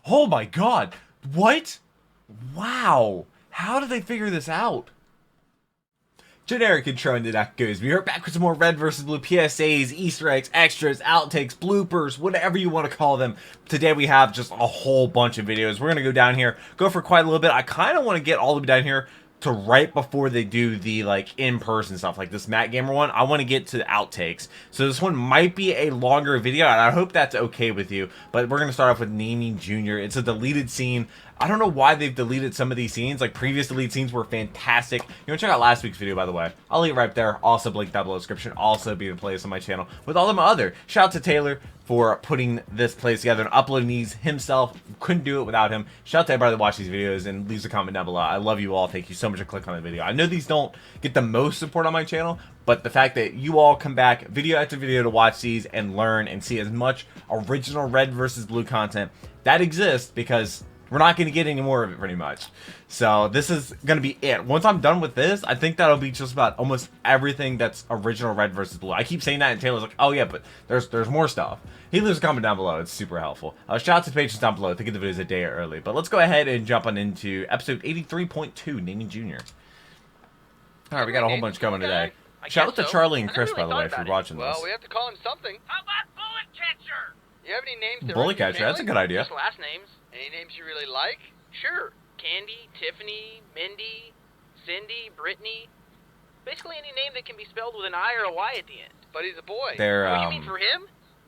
Oh my god. What? Wow. How did they figure this out? Generic intro into That Goes. We are back with some more Red vs. Blue PSAs, Easter eggs, extras, outtakes, bloopers, whatever you want to call them. Today we have just a whole bunch of videos. We're going to go down here, go for quite a little bit. I kind of want to get all the way down here to right before they do the like in-person stuff, like this Matt Gamer one. I want to get to the outtakes. So this one might be a longer video, and I hope that's okay with you. But we're going to start off with Naming Jr. It's a deleted scene. I don't know why they've deleted some of these scenes. Like, previous deleted scenes were fantastic. You want to check out last week's video, by the way. I'll leave it right there. Also, link down below in the description. Also be in place on my channel with all of my other. Shout out to Taylor for putting this place together and uploading these himself. Couldn't do it without him. Shout out to everybody that watches these videos and leaves a comment down below. I love you all. Thank you so much for clicking on the video. I know these don't get the most support on my channel, but the fact that you all come back video after video to watch these and learn and see as much original Red versus Blue content that exists, because we're not going to get any more of it pretty much. So this is going to be it. Once I'm done with this, I think that'll be just about almost everything that's original Red versus Blue. I keep saying that, and Taylor's like, oh yeah, but there's more stuff. He leaves a comment down below. It's super helpful. Shout out to the pages down below. I think the video's a day early. But let's go ahead and jump on into episode 83.2, Naming Jr. All right, we got a whole bunch coming today. Shout out to Charlie and Chris, by the way, for watching this. Well, we have to call him something. How about Bullet Catcher? You have any names? Bullet Catcher, that's a good idea. Just last names. Any names you really like? Sure. Candy, Tiffany, Mindy, Cindy, Brittany. Basically any name that can be spelled with an I or a Y at the end. But he's a boy. They're, Oh, you mean for him?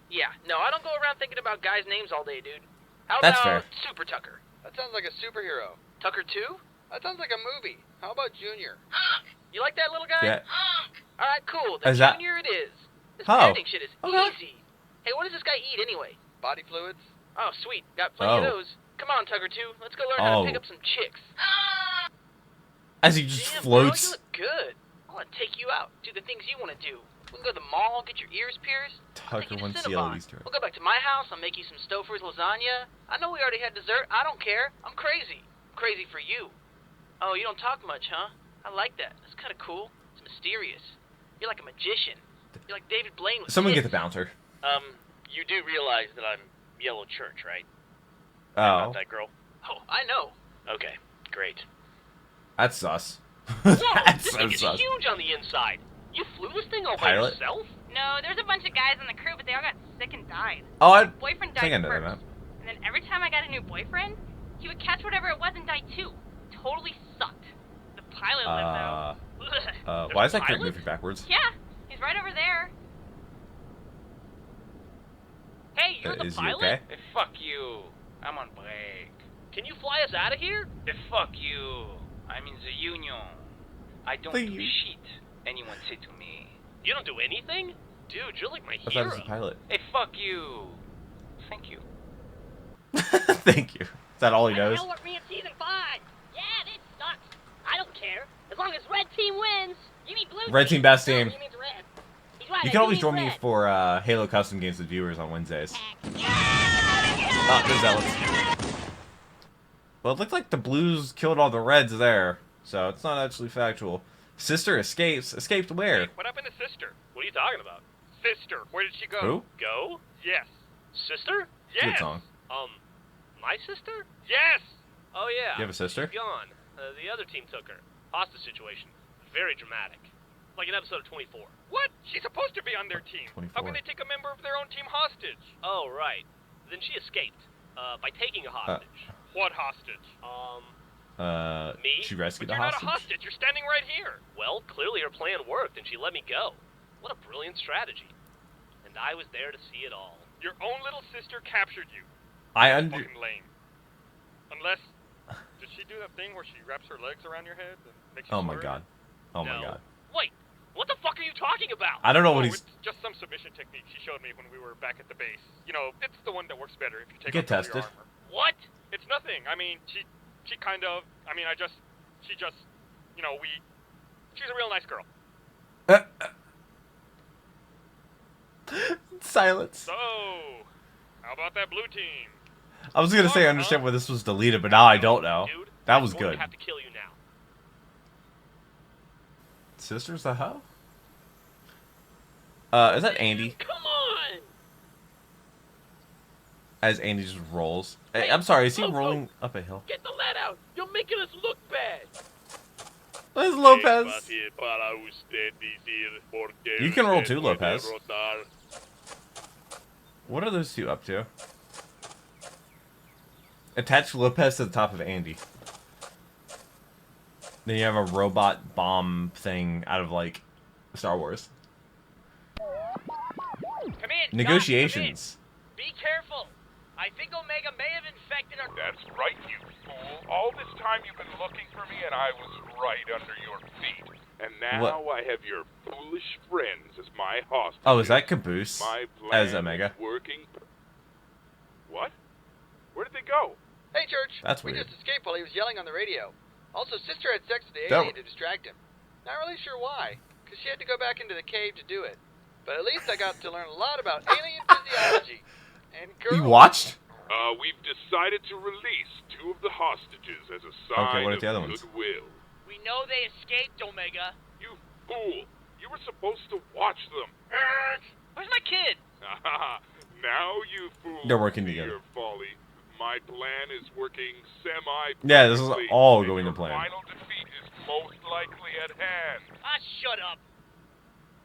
Yeah. No, I don't go around thinking about guys' names all day, dude. How That's about fair. Super Tucker? That sounds like a superhero. Tucker 2? That sounds like a movie. How about Junior? You like that little guy? Yeah. Alright, cool. The Is that- Junior it is. This Oh. parenting shit is Okay. easy. Hey, what does this guy eat anyway? Body fluids? Oh, sweet. Got plenty of Oh. those. Come on, Tucker 2. Let's go learn how Oh. to pick up some chicks. As he just Damn, floats. Bro, you look good. I want to take you out, do the things you want to do. We can go to the mall, get your ears pierced. I'll take Tucker you to wants Cinnabon. CLE's turn. We'll go back to my house. I'll make you some Stouffer's lasagna. I know we already had dessert. I don't care. I'm crazy. I'm crazy for you. Oh, you don't talk much, huh? I like that. That's kind of cool. It's mysterious. You're like a magician. You're like David Blaine with Someone get tits. the bouncer. You do realize that I'm Yellow Church, right? Oh, Not that girl? Oh, I know. Okay, great. that's sus. Whoa, That's this so thing is sus. huge on the inside. You flew this thing all by Pilot? yourself? No, there's a bunch of guys on the crew, but they all got sick and died. Oh, I Boyfriend think I died know first, that. and then every time I got a new boyfriend, he would catch whatever it was and die too. Totally sucked. The pilot lived though. Ugh. Why is that a crate pilot? moving backwards? Yeah, he's right over there. Hey, you're the Is he pilot? okay? Hey, fuck you. I'm on break. Can you fly us out of here? Hey, fuck you. I'm in the union. I don't The do u- shit anyone say to me. You don't do anything? Dude, you're like my I thought it hero. was a pilot. Hey, fuck you. Thank you. Thank you. Is that all he knows? I know what in season 5. Yeah, this sucks. I don't care. As long as red team wins. You mean blue Red team, best No, team. he means red. He's right, You I can do always mean join me red. for Halo custom games with viewers on Wednesdays. Oh, there's Zealots. Well, it looked like the blues killed all the reds there, so it's not actually factual. Sister escapes. Escaped where? What happened to Sister? What are you talking about? Sister, where did she go? Who? Go? Yes. Sister? Good Yes. song. My sister? Yes. Oh, yeah. You have a sister? She's gone. The other team took her. Hostage situation. Very dramatic. Like an episode of 24. What? She's supposed to be on their team. How 24. can they take a member of their own team hostage? Oh, right. Then she escaped. By taking a hostage. What hostage? Me? She rescued But the you're not a hostage? hostage. You're standing right here. Well, clearly her plan worked and she let me go. What a brilliant strategy. And I was there to see it all. Your own little sister captured you. I under... Fucking lame. Unless, did she do that thing where she wraps her legs around your head and makes you Oh my swear? god. Oh my No. god. Wait, what the fuck are you talking about? I don't know Oh, what he's... it's just some submission technique she showed me when we were back at the base. You know, it's the one that works better if you take Get off all your tested. armor. What? It's nothing. I mean, she kind of, I mean, she just, you know, she's a real nice girl. Silence. So, how about that blue team? I was gonna say I understand why this was deleted, but now I don't know. Dude, That I'm was going to good. have to kill you now. Sisters the hoe? Is that Andy? Come on! As Andy just rolls. Hey, I'm sorry, is he rolling up a hill? Get the lead out! You're making us look bad! Where's Lopez? You can roll too, Lopez. What are those two up to? Attach Lopez to the top of Andy. Then you have a robot bomb thing out of, like, Star Wars. Come in, Negotiations. Doc, come in. Be careful. I think Omega may have infected our... That's right, you fool. All this time you've been looking for me, and I was right under your feet. And now I have your foolish friends as my hostages. Oh, is that Caboose My plan as Omega? is working. What? Where did they go? Hey, Church. That's We weird. just escaped while he was yelling on the radio. Also, Sister had sex with the That- alien to distract him. Not really sure why, because she had to go back into the cave to do it. But at least I got to learn a lot about alien physiology. And girls. You watched? We've decided to release 2 of the hostages as a sign what are of the other ones? goodwill. We know they escaped, Omega. You fool! You were supposed to watch them. Where's my kid? Now you fools They're working see together. your folly. My plan is working semi. Yeah, this is all going to Your plan. Final defeat is most likely at hand. Ah, shut up.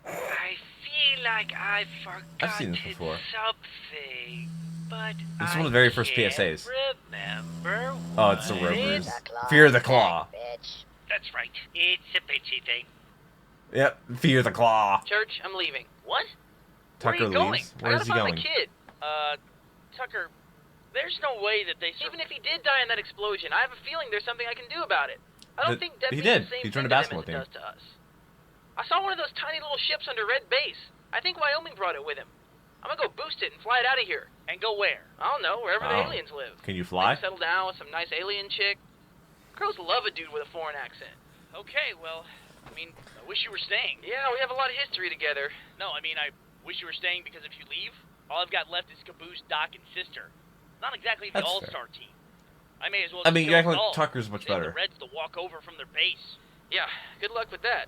I feel like I've forgotten I've seen this before. something, but This is one of the very first can't PSAs. Remember Oh, it's the what Rovers. it- Fear the Claw. That's right. It's a bitchy thing. Yep, Fear the Claw. Church, I'm leaving. What? Tucker Where are you going? leaves. I Where gotta is he find going? my kid. Tucker, there's no way that they... Even if he did die in that explosion, I have a feeling there's something I can do about it. I don't think that he means did. the same He thing joined a to them basketball as it team. does to us. I saw one of those tiny little ships under Red Base. I think Wyoming brought it with him. I'm gonna go boost it and fly it out of here. And go where? I don't know, wherever the Oh. aliens live. Can you fly? Maybe settle down with some nice alien chick. Girls love a dude with a foreign accent. Okay, well, I mean, I wish you were staying. Yeah, we have a lot of history together. No, I mean, I wish you were staying because if you leave, all I've got left is Caboose, Doc, and Sister. Not exactly the That's all-star team. I may as well I just mean, go you act with like all. Tucker's much Save better. the Reds to walk over from their base. Yeah, good luck with that.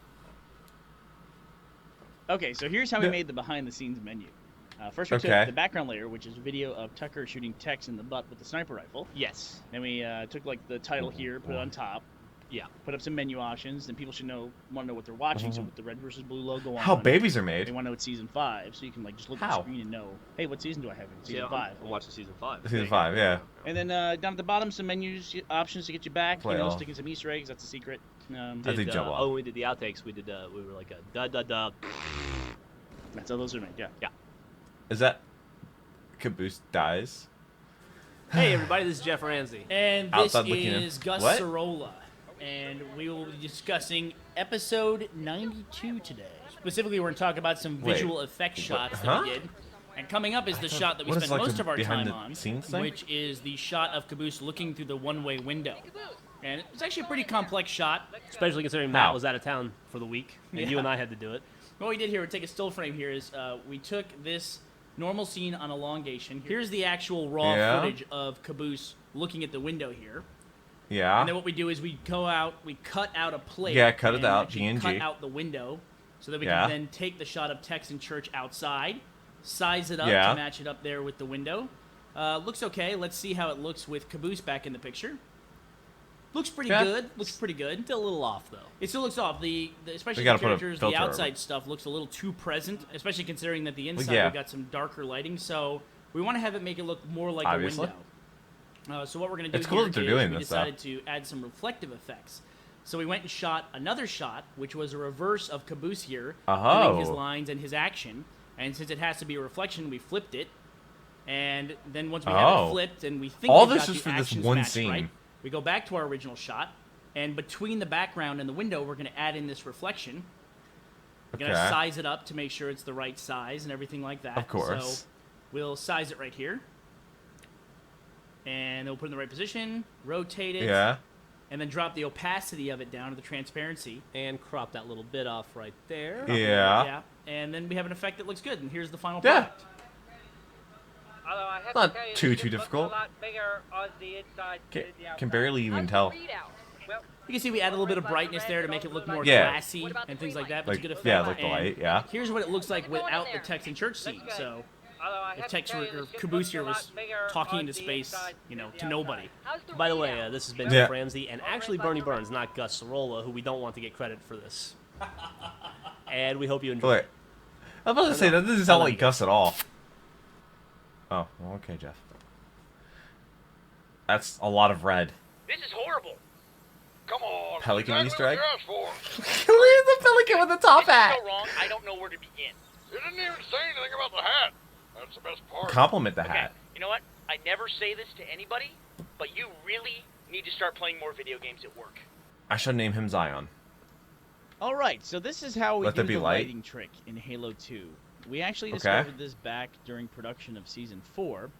Okay, so here's how we Yeah. made the behind-the-scenes menu. First, we Okay. took the background layer, which is video of Tucker shooting Tex in the butt with the sniper rifle. Yes. Then we took like the title here, put it on top. Yeah. Put up some menu options. Then people should want to know what they're watching. So with the red versus blue logo on. How babies are They made. want to know it's season 5, so you can like just look at How? the screen and know, hey, what season do I have in season Yeah, 5? I'm watching season 5. Season 5, yeah. And then down at the bottom, some menus options to get you back. Play you know, all. sticking some Easter eggs. That's a secret. I think jump off. Oh, when we did the outtakes, we were like a da-da-da. That's how those are made. Yeah. Yeah. Is that Caboose dies? Hey, everybody, this is Jeff Ramsey. And this Outside looking in. is Gus What? Sorolla, and we will be discussing episode 92 today. Specifically, we're going to talk about some Wait, visual effects shots that huh? we did. And coming up is the shot that we what is, spent like, most the of our behind time the on, scenes thing? which is the shot of Caboose looking through the one-way window. And it's actually a pretty complex shot. Especially considering How? Matt was out of town for the week, and you Yeah. and I had to do it. What we did here, we take a still frame here, is we took this normal scene on elongation. Here's the actual raw Yeah. footage of Caboose looking at the window here. Yeah. And then what we do is we go out, we cut out a plate. Yeah, cut it and out, actually PNG. Cut out the window, so that we Yeah. can then take the shot of Tex and Church outside, size it up Yeah. to match it up there with the window. Looks okay. Let's see how it looks with Caboose back in the picture. Looks pretty Yeah. good. Looks pretty good. Still a little off, though. It still looks off. The especially We the gotta put a characters, the filter over outside it. stuff looks a little too present, especially considering that the inside yeah. we got some darker lighting. So we want to have it make it look more like Obviously. a window. So what we're gonna do It's cool here that they're is doing we this stuff. decided to add some reflective effects. So we went and shot another shot, which was a reverse of Caboose here, doing his Oh. lines and his action. And since it has to be a reflection, we flipped it. And then once we have it Oh. flipped, and we think All we've this got is the for this actions one matched scene. right, we go back to our original shot, and between the background and the window, we're going to add in this reflection. We're going to Okay. size it up to make sure it's the right size and everything like that. Of course. So we'll size it right here. And then we'll put it in the right position, rotate it, Yeah. and then drop the opacity of it down to the transparency. And crop that little bit off right there. Yeah. Yeah. And then we have an effect that looks good, and here's the final Yeah. product. It's not too difficult. Can barely even tell. You can see we add a little bit of brightness there to make it look more Yeah. glassy and things like that. But Like, it's a good effect. yeah, like the And light, yeah. Here's what it looks like without the text and church scene. So If Tex or Caboose here was talking into space, to nobody. By the way, this has been Jeff Ramsey and actually Bernie Burns, not Gus Sorolla, who we don't want to get credit for this. And we hope you enjoy it. I was about to say, that doesn't sound like Gus at all. Oh, well, okay, Jeff. That's a lot of red. This is horrible. Come on. Pelican Easter egg? For. Leave the pelican with the top hat. This is so wrong, I don't know where to begin. You didn't even say anything about the hat. That's the best part. Compliment the Okay, hat. you know what? I never say this to anybody, but you really need to start playing more video games at work. I should name him Zion. All right, so this is how we Let do there be the light. lighting trick in Halo 2. We actually discovered this back during production of Season 4,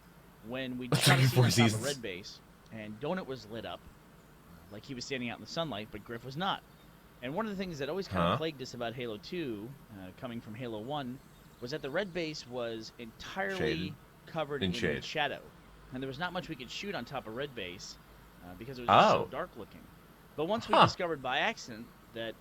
when we shot a scene on top of Red Base, and Donut was lit up, like he was standing out in the sunlight, but Griff was not. And one of the things that always kind of plagued us about Halo 2, coming from Halo 1, was that the Red Base was entirely covered in shadow. And there was not much we could shoot on top of Red Base, because it was just so dark looking. But once we discovered by accident that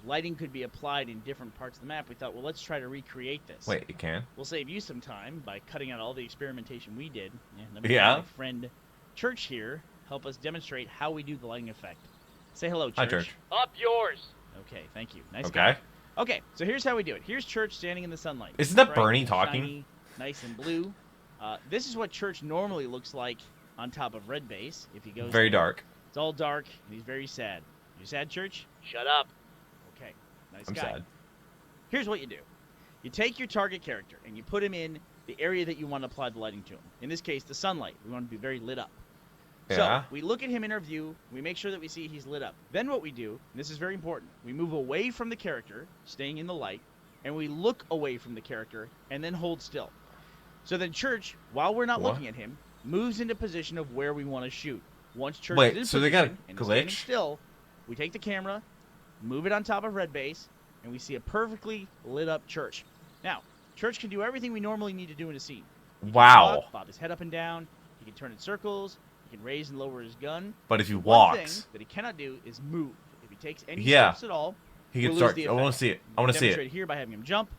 lighting could be applied in different parts of the map, we thought, well, let's try to recreate this. Wait, it can? We'll save you some time by cutting out all the experimentation we did. And Yeah. My friend Church here help us demonstrate how we do the lighting effect. Say hello, Church. Hi, Church. Up yours. Okay, thank you. Nice guy. Okay, so here's how we do it. Here's Church standing in the sunlight. Isn't that Bright, Bernie talking? Shiny, nice and blue. This is what Church normally looks like on top of Red Base. If he goes Very there. dark. It's all dark, and he's very sad. You sad, Church? Shut up. Okay, nice I'm guy. sad. Here's what you do. You take your target character, and you put him in the area that you want to apply the lighting to him. In this case, the sunlight. We want to be very lit up. Yeah. So we look at him in our view, we make sure that we see he's lit up. Then what we do, and this is very important, we move away from the character, staying in the light, and we look away from the character, and then hold still. So then Church, while we're not looking at him, moves into position of where we want to shoot. Once Church is in so they got a position and is standing glitch? still, we take the camera, move it on top of Red Base, and we see a perfectly lit up Church. Now, Church can do everything we normally need to do in a scene. He can Wow. talk, bob his head up and down, he can turn in circles, he can raise and lower his gun. But if he One thing walks, that he cannot do is move. If he takes any Yeah. steps at all, he we'll can lose start. the I want effect. to see it. I want to see Demonstrate it. here by having him jump,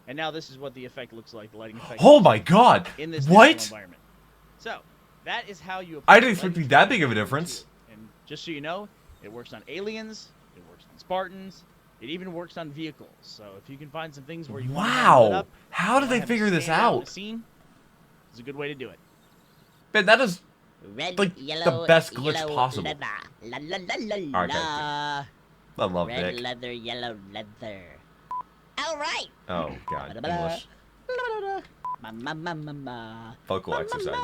and now this is what the effect looks like, the lighting effect. Oh my God! In this What? natural environment. So that is how you. Apply I didn't the expect it to be lighting that to big of a Halo difference. 2. And just so you know, it works on aliens, it works on Spartans, it even works on vehicles. So if you can find some things where you want to have it lit Wow! up, How did they have it figure this stand out in out? the scene, it's a good way to do it. Man, that is Red, like yellow, the best glitch yellow possible. Leather. La la la la Alright, la. I love Red Vic. leather, yellow leather. All right. Oh God, English. Ma ma ma ma ma. Vocal exercises.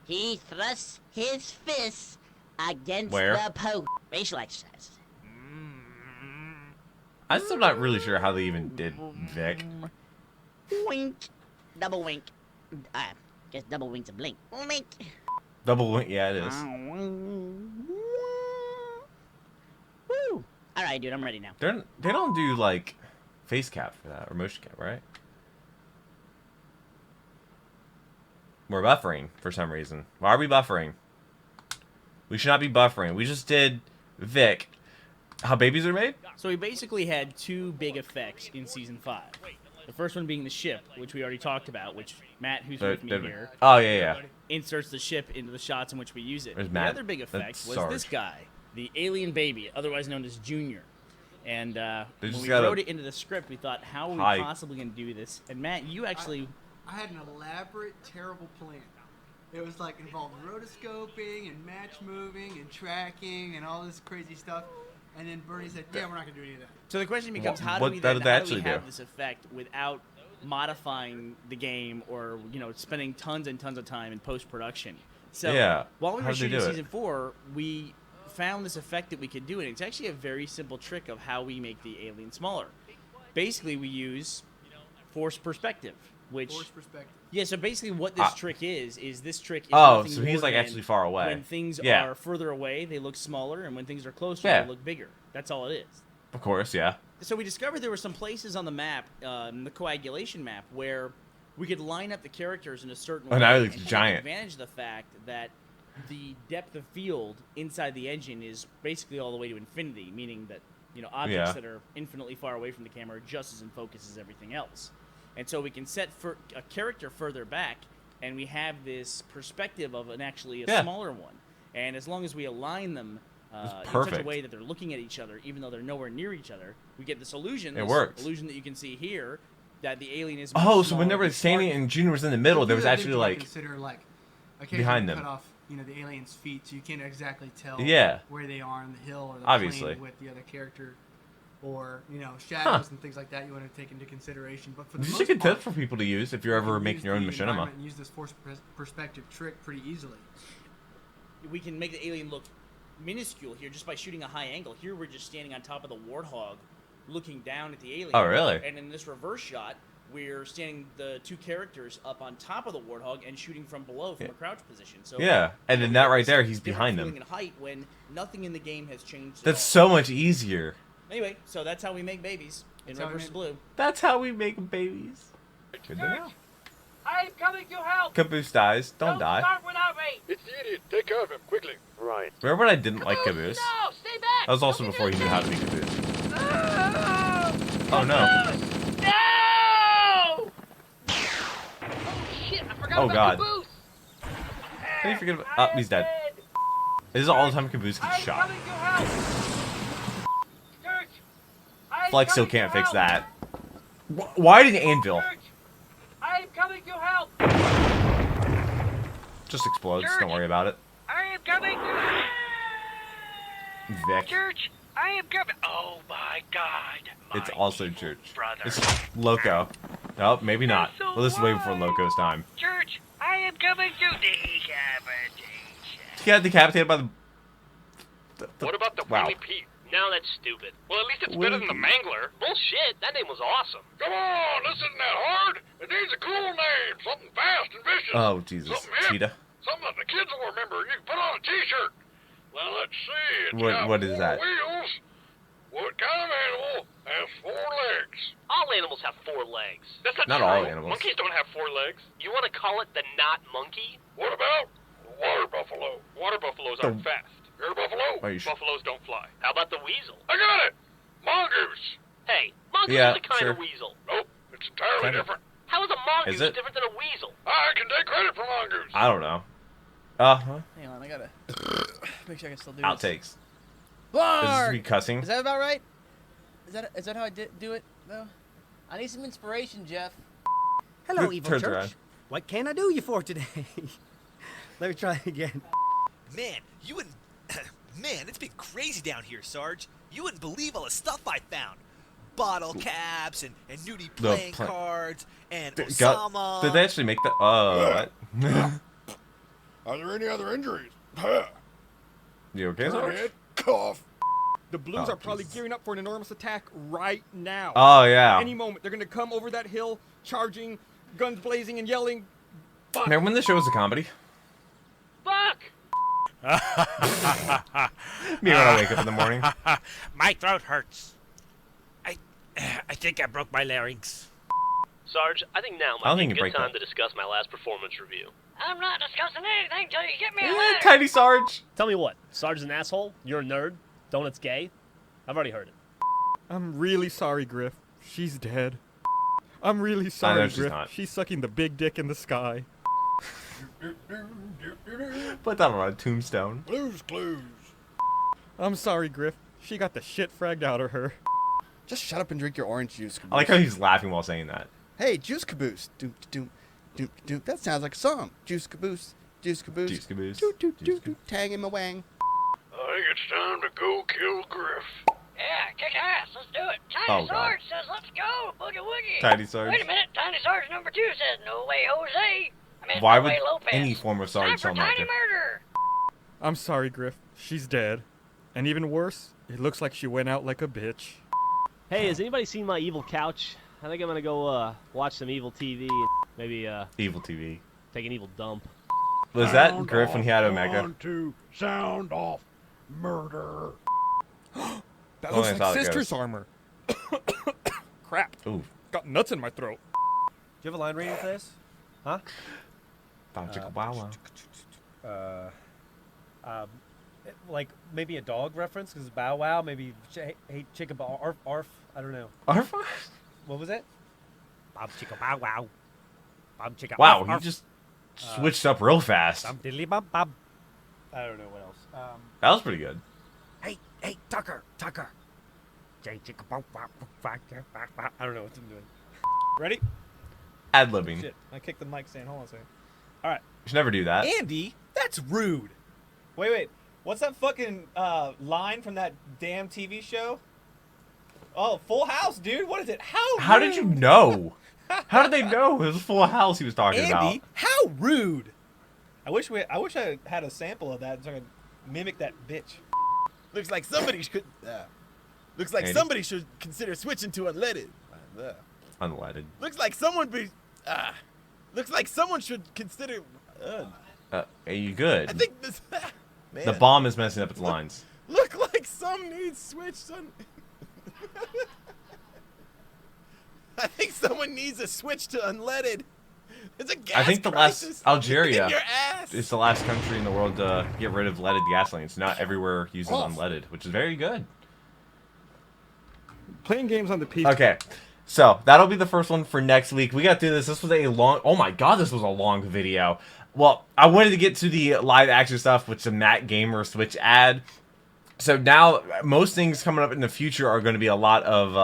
He thrusts his fists against Where? the post. Facial exercise. I'm still not really sure how they even did Vic. Wink. Double wink. Just double winks a blink. Wink. Double wink, yeah, it is. Woo. All right, dude, I'm ready now. They don't do like face cap for that or motion cap, right? We're buffering for some reason. Why are we buffering? We should not be buffering. We just did Vic. How babies are made? So we basically had two big effects in Season 5. The first one being the ship, which we already talked about, which Matt, who's with me here, Oh yeah. inserts the ship into the shots in which we use it. There's The Matt. other big effect That's was Sarge. this guy, the alien baby, otherwise known as Junior. And when just we gotta- wrote it into the script, we thought, how are we Hi. possibly going to do this? And Matt, you actually... I had an elaborate, terrible plan. It was like involved rotoscoping and match moving and tracking and all this crazy stuff. And then Bernie said, yeah, we're not going to do any of that. So the question becomes, how do What we did they have actually do? this effect without modifying the game or, spending tons and tons of time in post-production? So Yeah. while we How were did they shooting do it? Season 4, we found this effect that we could do, and it's actually a very simple trick of how we make the alien smaller. Basically, we use forced perspective, which... Force perspective. Yeah, so basically what this trick is this trick is Oh, nothing so he's more like than actually far away. when things Yeah. are further away, they look smaller, and when things are closer, Yeah. they look bigger. That's all it is. Of course, yeah. So we discovered there were some places on the map, the coagulation map, where we could line up the characters in a certain way. Oh, now he looks and take giant. advantage of the fact that the depth of field inside the engine is basically all the way to infinity, meaning that objects Yeah. that are infinitely far away from the camera are just as in focus as everything else. And so we can set for a character further back, and we have this perspective of actually a smaller one. And as long as we align them in such a way that they're looking at each other, even though they're nowhere near each other, we get this illusion. It works. Illusion that you can see here, that the alien is. So when they were standing and Junior was in the middle, there was actually like consider like behind them. Cut off, the alien's feet, so you can't exactly tell where they are on the hill or the plane with the other character, or shadows and things like that. You want to take into consideration. But for the most a good part, tip for people to use if you're ever making your own machinima. Use this forced perspective trick pretty easily. We can make the alien look minuscule here just by shooting a high angle. Here we're just standing on top of the warthog, looking down at the alien. Oh, really? And in this reverse shot, we're standing the two characters up on top of the warthog and shooting from below from a crouch position. So and then that right there, he's behind them. In height when nothing in the game has changed. That's so much easier. Anyway, so that's how we make babies in Red vs. Blue. That's how we make babies. Good to know. I'm coming to help. Caboose dies. Don't die. Start without me. It's the idiot. Take care of him quickly. Right. Remember when I didn't like Caboose? No, stay back. That was also before he knew how to be Caboose. Oh no. No! Oh shit! I forgot about Caboose. How do you forget about? Oh, he's dead. This is all the time Caboose gets shot. Flex still can't fix that. Why did Anvil? I am coming to help. Just explodes. Don't worry about it. I am coming to Vic. Church. I am coming. Oh my God. It's also Church. Brother. It's Loco. Oh, maybe not. So well, this is way before Loco's time. Church. I am coming to decapitation. He got decapitated by the What about the Willy Pete? No, that's stupid. Well, at least it's better than the Mangler. Bullshit. That name was awesome. Come on, this isn't that hard. It needs a cool name. Something fast and vicious. Oh, Jesus. Cheetah. Something that the kids will remember and you can put on a t-shirt. Well, let's see. It's got what is that? Wheels. What kind of animal has 4 legs? All animals have 4 legs. That's not true. all animals. Monkeys don't have 4 legs. You want to call it the not monkey? What about water buffalo? Water buffaloes aren't fast. You're a buffalo? Buffaloes don't fly. How about the weasel? I got it! Mongoose! Hey, mongoose is a kind of weasel. Nope, it's entirely different. How is a mongoose different than a weasel? I can take credit for mongoose. I don't know. Hang on, I gotta make sure I can still do Outtakes. this. Is this me cussing? Is that about right? Is that how I do it though? I need some inspiration, Jeff. Hello, Evil Turns Church. around. What can I do you for today? Let me try again. Man, you wouldn't... Man, it's been crazy down here, Sarge. You wouldn't believe all the stuff I found. Bottle caps and nudie playing cards and Osama. Did they actually make that? What? Are there any other injuries? You okay, Sarge? Head, cough. The Blues are probably gearing up for an enormous attack right now. Oh, yeah. Any moment, they're going to come over that hill, charging, guns blazing and yelling. Fuck. Remember when the show was a comedy? Fuck! Me when I wake up in the morning. My throat hurts. I think I broke my larynx. Sarge, I think now might be a good time to discuss my last performance review. I'm not discussing anything till you get me a letter. Tiny Sarge. Tell me what, Sarge is an asshole? You're a nerd? Donut's gay? I've already heard it. I'm really sorry, Griff. She's dead. I'm really sorry, she's Griff. not. She's sucking the big dick in the sky. Put that on a tombstone. Blues Clues. I'm sorry, Griff. She got the shit fragged out of her. Just shut up and drink your orange juice, Caboose. I like how he's laughing while saying that. Hey, Juice Caboose. Doop, doop, doop, doop. That sounds like a song. Juice Caboose. Juice Caboose. Juice Caboose. Doop, doop, doop, doop. Tang in my wang. I think it's time to go kill Griff. Yeah, kick ass. Let's do it. Oh, Tiny God. Sarge says let's go. Boogie woogie. Tiny Sarge. Wait a minute. Tiny Sarge number 2 says no way Jose. Why no would way Lopez. any form of Sarge Time for sound like Tiny it? murder. I'm sorry, Griff. She's dead. And even worse, it looks like she went out like a bitch. Hey, has anybody seen my evil couch? I think I'm gonna go watch some evil TV and maybe Evil TV. take an evil dump. Was that Griff when he had Omega? To sound off murder. That Oh, looks I like thought it Sister's goes. armor. Crap. Ooh. Got nuts in my throat. Do you have a line reading for this? Huh? Wow. Like maybe a dog reference because Bow Wow. Maybe hey chicken arf. I don't know. Arf? What was it? Bum chicka bow wow. Bum chicka. Wow, he just switched up real fast. Bum diddly bum bum. I don't know what else. That was pretty good. Hey, Tucker. Jay chicka bow wow. I don't know what I'm doing. Ready? Ad-libbing. Shit, I kicked the mic stand. Hold on a second. All right. You should never do that. Andy, that's rude. Wait. What's that fucking line from that damn TV show? Oh, Full House, dude. What is it? How did you know? How did they know it was Full House he was talking about? Andy, how rude. I wish I had a sample of that so I could mimic that bitch. Looks like somebody should. Looks like Andy? somebody should consider switching to unleaded. Unleaded. Looks like someone be. Looks like someone should consider. Are you good? I think this. Man. The bomb is messing up its lines. Look like some needs switched on. I think someone needs a switch to unleaded. It's a gas I think the crisis last Algeria in your ass. is the last country in the world to get rid of leaded gasoline. It's not everywhere uses unleaded, which is very good. Playing games on the PC. Okay, so that'll be the first one for next week. We got through this. This was a long. Oh my god, this was a long video. Well, I wanted to get to the live action stuff, which is a Mac Gamer Switch ad. So now, most things coming up in the future are going to be a lot of,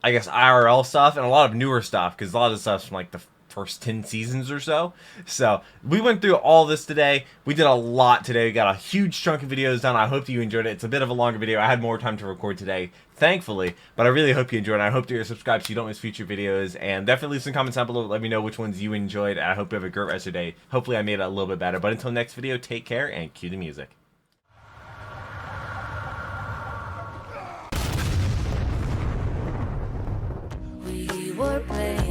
I guess, IRL stuff and a lot of newer stuff, because a lot of the stuff's from like the first 10 seasons or so. So we went through all this today. We did a lot today. We got a huge chunk of videos done. I hope you enjoyed it. It's a bit of a longer video. I had more time to record today, thankfully, but I really hope you enjoyed it. I hope that you're subscribed so you don't miss future videos, and definitely leave some comments down below. Let me know which ones you enjoyed, and I hope you have a great rest of your day. Hopefully I made it a little bit better, but until next video, take care and cue the music. We were playing